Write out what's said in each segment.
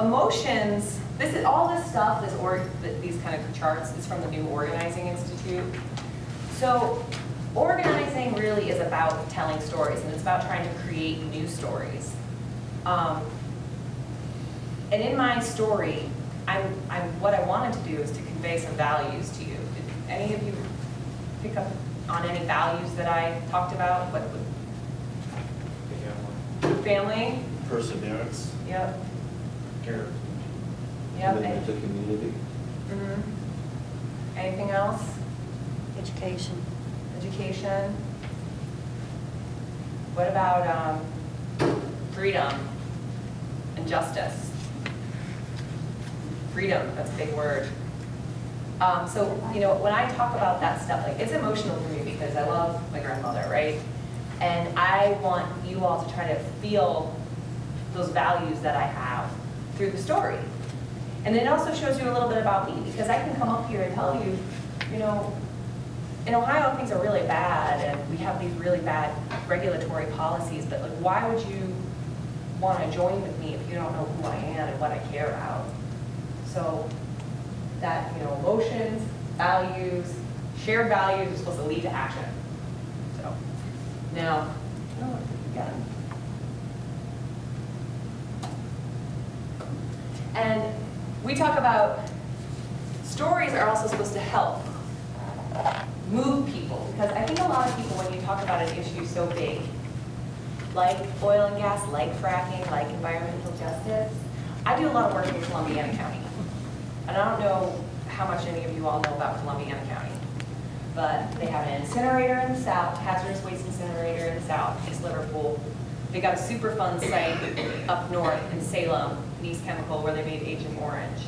emotions, all this stuff, these kind of charts, is from the New Organizing Institute. So organizing really is about telling stories, and it's about trying to create new stories. And in my story, what I wanted to do is to convey some values to you. Did any of you pick up on any values that I talked about? What family? Perseverance. Yep. Character. Yep. Commitment to community. Mm-hmm. Anything else? Education. Education. What about freedom and justice? Freedom, that's a big word. So, you know, when I talk about that stuff, like, it's emotional for me because I love my grandmother, right? And I want you all to try to feel those values that I have through the story. And then it also shows you a little bit about me, because I can come up here and tell you, you know, in Ohio things are really bad and we have these really bad regulatory policies, but like, why would you want to join with me if you don't know who I am and what I care about? So that, you know, emotions, values, shared values are supposed to lead to action. So now, again. And we talk about stories are also supposed to help move people, because I think a lot of people, when you talk about an issue so big, like oil and gas, like fracking, like environmental justice, I do a lot of work in Columbiana County. And I don't know how much any of you all know about Columbiana County, but they have an incinerator in the south, hazardous waste incinerator in the south, East Liverpool. They got a Superfund site up north in Salem, in East Chemical, where they made Agent Orange.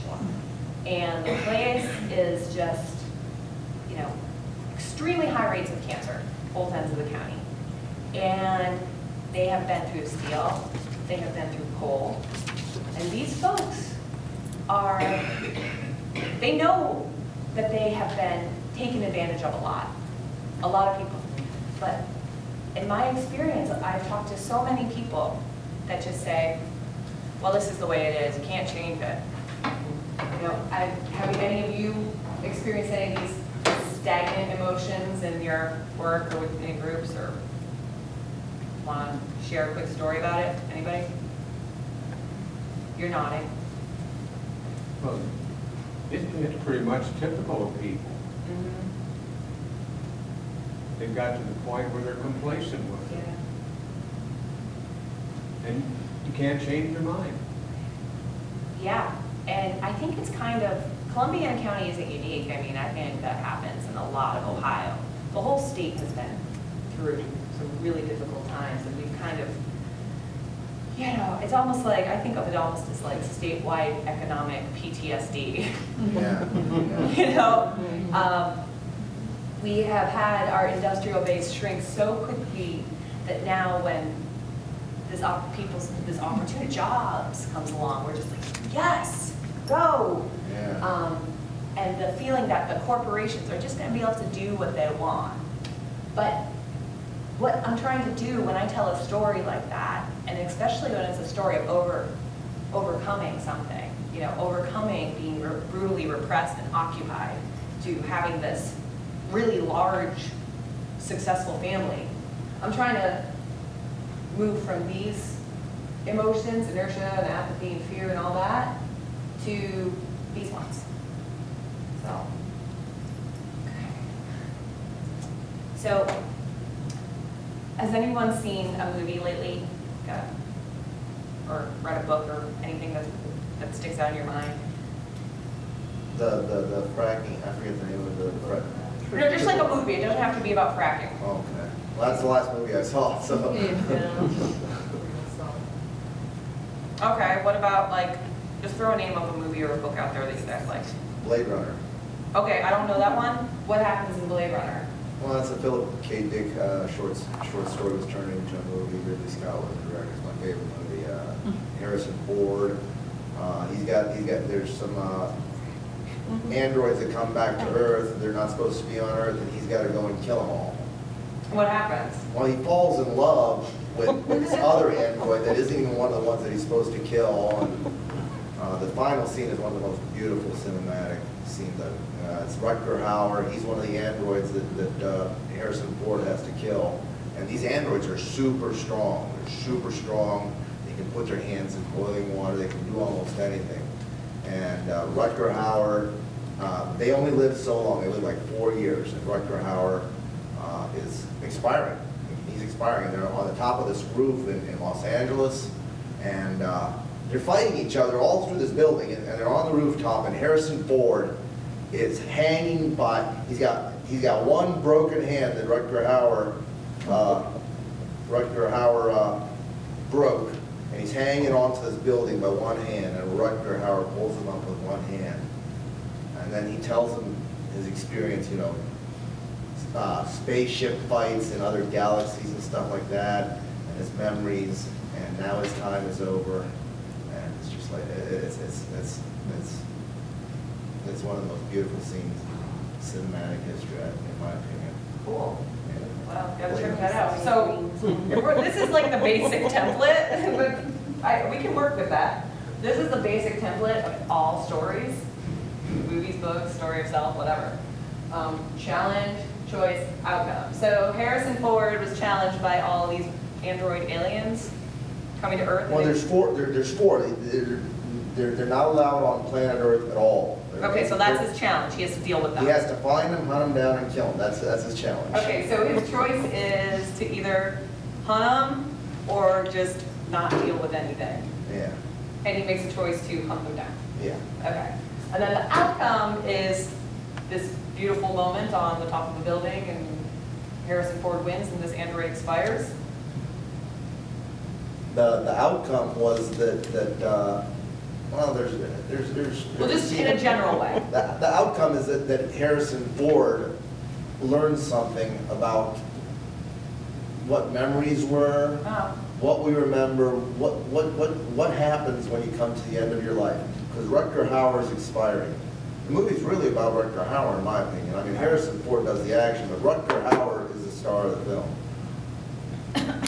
And the place is just, you know, extremely high rates of cancer, both ends of the county. And they have been through steel, they have been through coal, and these folks are, they know that they have been taken advantage of a lot of people. But in my experience, I've talked to so many people that just say, well, this is the way it is, you can't change it. You know, have any of you experienced any of these stagnant emotions in your work or with any groups, or want to share a quick story about it? Anybody? You're nodding. Well, it's pretty much typical of people. Mm-hmm. They've got to the point where they're complacent with it. Yeah. And you can't change their mind. Yeah, and I think it's kind of, Columbiana County isn't unique. I mean, I think that happens in a lot of Ohio. The whole state has been through some really difficult times, and we've kind of, you know, it's almost like, I think of it almost as like statewide economic PTSD. Yeah. You know, we have had our industrial base shrink so quickly that now when this opportunity jobs comes along, we're just like, yes, go. Yeah. And the feeling that the corporations are just going to be able to do what they want. But what I'm trying to do when I tell a story like that, and especially when it's a story of overcoming something, you know, overcoming being brutally repressed and occupied, to having this really large, successful family, I'm trying to move from these emotions, inertia and apathy and fear and all that, to these ones. So, okay. So, has anyone seen a movie lately? Or read a book or anything that sticks out in your mind? The fracking, I forget the name of the No, just like a movie. It doesn't have to be about fracking. Okay. Well, that's the last movie I saw, so. Okay, what about, like, just throw a name of a movie or a book out there that you guys liked. Blade Runner. Okay, I don't know that one. What happens in Blade Runner? Well, that's a Philip K. Dick short story was turned into a movie. Ridley Scott was the director. It's my favorite movie. Harrison Ford. There's some androids that come back to Earth. They're not supposed to be on Earth, and he's got to go and kill them all. What happens? Well, he falls in love with this other android that isn't even one of the ones that he's supposed to kill. And, The final scene is one of the most beautiful cinematic scenes. It's Rutger Hauer. He's one of the androids that Harrison Ford has to kill. And these androids are super strong. They're super strong. They can put their hands in boiling water. They can do almost anything. And Rutger Hauer, they only live so long. They live like 4 years. And Rutger Hauer is expiring. He's expiring. They're on the top of this roof in Los Angeles. And they're fighting each other all through this building. And they're on the rooftop. And Harrison Ford is hanging by, he's got one broken hand that Rutger Hauer broke, and he's hanging onto this building by one hand, and Rutger Hauer pulls him up with one hand. And then he tells him his experience, you know, spaceship fights in other galaxies and stuff like that, and his memories, and now his time is over. And it's just like, it's one of the most beautiful scenes in cinematic history, in my opinion. Cool. Wow, gotta check that out. So, this is like the basic template, but we can work with that. This is the basic template of all stories, movies, books, story of self, whatever. Challenge, choice, outcome. So Harrison Ford was challenged by all these android aliens coming to Earth. Well, there's four. They're not allowed on planet Earth at all. Okay, so that's his challenge. He has to deal with them. He has to find them, hunt them down, and kill them. That's his challenge. Okay, so his choice is to either hunt them or just not deal with anything. Yeah. And he makes a choice to hunt them down. Yeah. Okay. And then the outcome is this beautiful moment on the top of the building, and Harrison Ford wins, and this android expires. The outcome was that well, there's. Well, just in a general way. The outcome is that Harrison Ford learned something about what memories were, what we remember, what happens when you come to the end of your life. Because Rutger Hauer is expiring. The movie's really about Rutger Hauer, in my opinion. I mean, Harrison Ford does the action, but Rutger Hauer is the star of the film.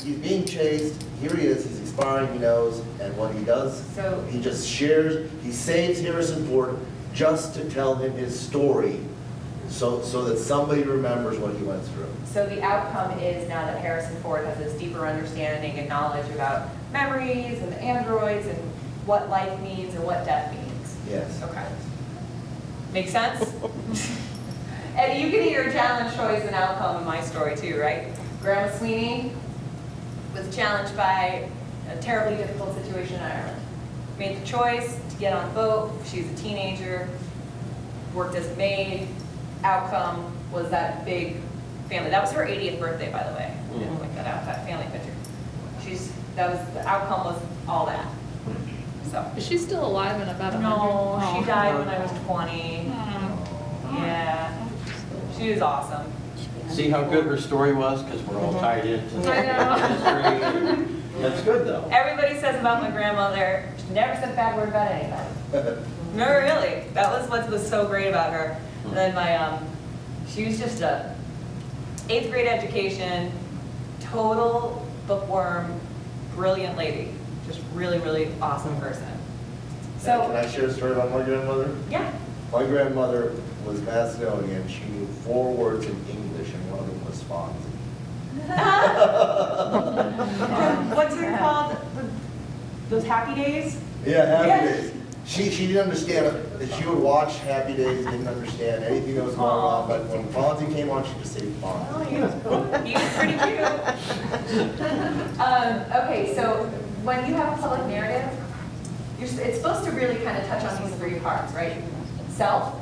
He's being chased. Here he is. He's expiring. He knows. And what he does, he just shares. He saves Harrison Ford just to tell him his story, so that somebody remembers what he went through. So the outcome is now that Harrison Ford has this deeper understanding and knowledge about memories and the androids and what life means and what death means. Yes. Okay. Make sense? And you can hear challenge, choice, and outcome in my story too, right? Grandma Sweeney was challenged by a terribly difficult situation in Ireland. Made the choice to get on a boat. She's a teenager, worked as a maid. Outcome was that big family. That was her 80th birthday, by the way. I didn't point that out, that family picture. The outcome was all that. So. Is she still alive and about 100? No, she died when I was 20. Yeah, she was awesome. See how good her story was? Because we're all tied into the I history. That's good, though. Everybody says about my grandmother, she never said a bad word about anybody. No, really. That was what was so great about her. And then she was just a 8th grade education, total bookworm, brilliant lady. Just really, really awesome person. So, Can I share a story about my grandmother? yeah. My grandmother was Macedonian. She knew 4 words in English, and one of them was Fonzie. What's it called? Those Happy Days? Yeah, Happy Yes. Days. She didn't understand it. She would watch Happy Days, didn't understand anything that was going on, but when Fonzie came on, she'd just say Fonzie. Oh, he was cool. He was pretty cute. Okay, so when you have a public narrative, it's supposed to really kind of touch on these 3 parts, right? Self,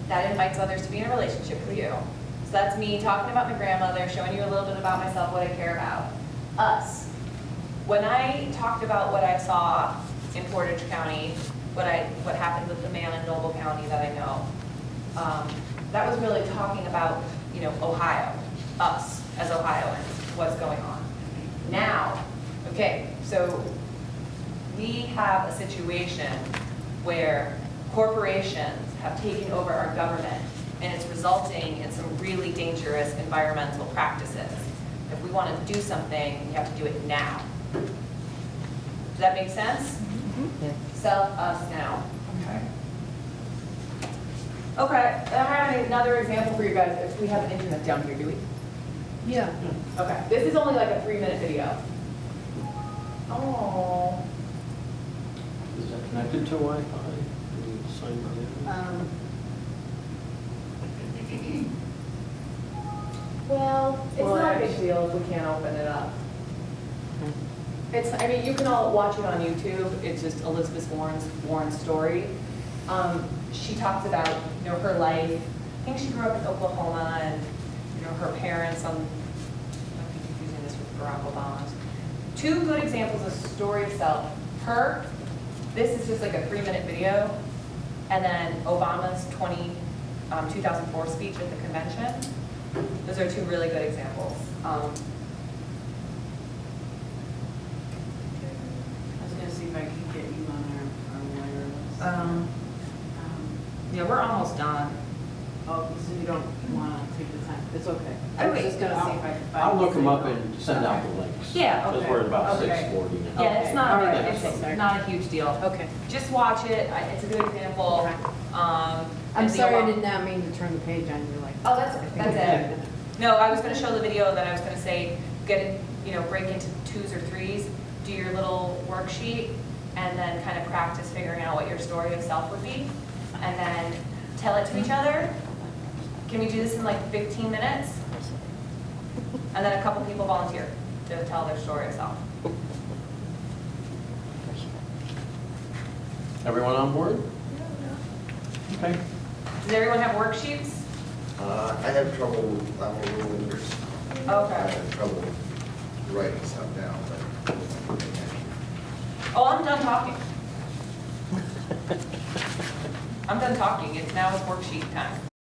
that invites others to be in a relationship with you. So that's me talking about my grandmother, showing you a little bit about myself, what I care about. Us. When I talked about what I saw in Portage County, what happened with the man in Noble County that I know, that was really talking about, Ohio, us as Ohioans, what's going on. Now, okay, so we have a situation where corporations have taken over our government, and it's resulting in some really dangerous environmental practices. If we want to do something, we have to do it now. Does that make sense? Yeah. self, us now. Okay. Okay, I have another example for you guys. If we have an internet down here, do we? Yeah. Okay, this is only like a 3-minute video. Oh. Is that connected to Wi-Fi? Do you sign on Well, it's Well, not a big actually- deal if we can't open it up. It's, I mean, you can all watch it on YouTube. It's just Elizabeth Warren's story. She talks about, you know, her life. I think she grew up in Oklahoma, and, you know, her parents, I don't be confusing this with Barack Obama's. 2 good examples of story of self. Her, this is just like a 3-minute video, and then Obama's 2004 speech at the convention. Those are 2 really good examples. I was gonna see if I could get you on our wireless. Yeah, we're almost done. Oh, so you don't wanna take the time, it's okay. Oh, I was wait. just gonna see if I could find. I'll look them up the signal. and send out the links. Yeah, okay. Because we're at about Okay. 6:40 now. Yeah, it's not, All right. it's not a huge deal. Okay. Just watch it. It's a good example. I'm and sorry, I the- did not mean to turn the page on you like. Oh, that's it. No, I was gonna show the video, then I was gonna say, break into 2s or 3s, do your little worksheet, and then kind of practice figuring out what your story of self would be, and then tell it to each other. Can we do this in like 15 minutes? And then a couple people volunteer to tell their story of self. Everyone on board? Okay. Does everyone have worksheets? I have trouble, I'm a little English. I Okay. have trouble writing stuff down, but. Oh, I'm done talking. I'm done talking. It's now worksheet time.